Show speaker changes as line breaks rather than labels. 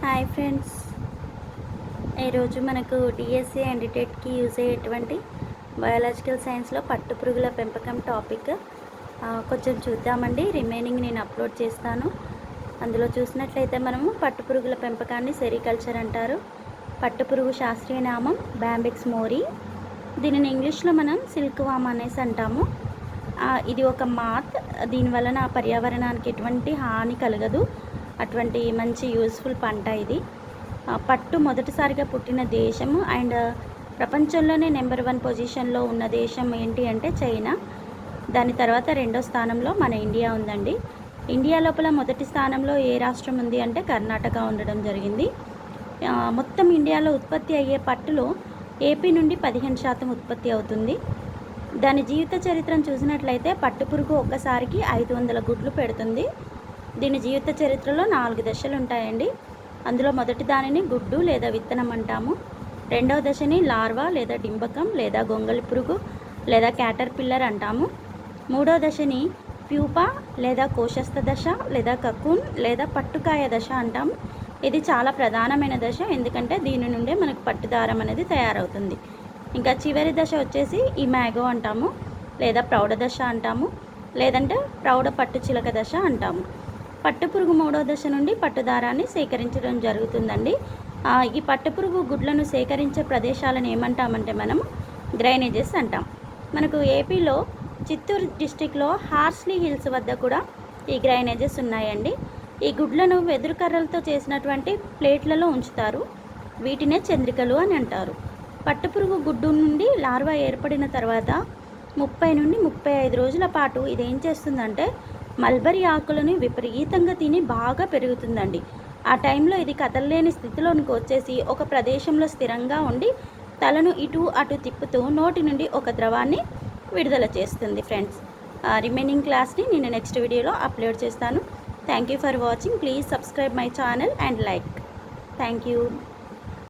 Hi friends, ఈరోజు మనకు DSC and టెట్కి use అయ్యేటువంటి బయాలజికల్ సైన్స్లో పట్టుపురుగుల పెంపకం టాపిక్ కొంచెం చూద్దామండి. రిమైనింగ్ నేను అప్లోడ్ చేస్తాను. అందులో చూసినట్లయితే మనము పట్టుపురుగుల పెంపకాన్ని సెరికల్చర్ అంటారు. పట్టుపురుగు శాస్త్రీయ నామం బ్యాంబిక్స్ మోరీ. దీనిని ఇంగ్లీష్లో మనం సిల్క్ వామ్ అనేసి అంటాము. ఇది ఒక మాత్. దీనివలన పర్యావరణానికి ఎటువంటి హాని కలగదు. అటువంటి మంచి యూస్ఫుల్ పంట ఇది. పట్టు మొదటిసారిగా పుట్టిన దేశము అండ్ ప్రపంచంలోనే నెంబర్ 1 పొజిషన్లో ఉన్న దేశం ఏంటి అంటే చైనా. దాని తర్వాత రెండో స్థానంలో మన ఇండియా ఉందండి. ఇండియా లోపల మొదటి స్థానంలో ఏ రాష్ట్రం ఉంది అంటే కర్ణాటక ఉండడం జరిగింది. మొత్తం ఇండియాలో ఉత్పత్తి అయ్యే పట్టులో ఏపీ నుండి 15% ఉత్పత్తి అవుతుంది. దాని జీవిత చరిత్రను చూసినట్లయితే పట్టుపురుగు ఒక్కసారికి 500 గుడ్లు పెడుతుంది. దీని జీవిత చరిత్రలో 4 దశలు ఉంటాయండి. అందులో మొదటి దానిని గుడ్డు లేదా విత్తనం అంటాము. రెండవ దశని లార్వా లేదా డింబకం లేదా గొంగళి పురుగు లేదా క్యాటర్ పిల్లర్ అంటాము. మూడవ దశని ప్యూపా లేదా కోశస్థ దశ లేదా కకూన్ లేదా పట్టుకాయ దశ అంటాము. ఇది చాలా ప్రధానమైన దశ, ఎందుకంటే దీని నుండే మనకు పట్టుదారం అనేది తయారవుతుంది. ఇంకా చివరి దశ వచ్చేసి ఇమాగో అంటాము, లేదా ప్రౌఢ దశ అంటాము, లేదంటే ప్రౌఢ పట్టు చిలక దశ అంటాము. పట్టుపురుగు 3వ దశ నుండి పట్టుదారాన్ని సేకరించడం జరుగుతుందండి. ఈ పట్టుపురుగు గుడ్లను సేకరించే ప్రదేశాలను ఏమంటామంటే మనం గ్రైనేజెస్ అంటాం. మనకు ఏపీలో చిత్తూరు డిస్టిక్లో హార్స్లీ హిల్స్ వద్ద కూడా ఈ గ్రైనేజెస్ ఉన్నాయండి. ఈ గుడ్లను వెదురు కర్రలతో చేసినటువంటి ప్లేట్లలో ఉంచుతారు. వీటినే చంద్రికలు అని అంటారు. పట్టుపురుగు గుడ్డు నుండి లార్వా ఏర్పడిన తర్వాత 30 నుండి 35 రోజుల పాటు ఇదేం చేస్తుందంటే మల్బరీ ఆకులను విపరీతంగా తిని బాగా పెరుగుతుందండి. ఆ టైంలో ఇది కదలలేని స్థితిలోనికి వచ్చేసి ఒక ప్రదేశంలో స్థిరంగా ఉండి తలను ఇటు అటు తిప్పుతూ నోటి నుండి ఒక ద్రవాన్ని విడుదల చేస్తుంది. ఫ్రెండ్స్, రిమైనింగ్ క్లాస్ని నేను నెక్స్ట్ వీడియోలో అప్లోడ్ చేస్తాను. Thank you for watching. Please subscribe my channel and like. Thank you.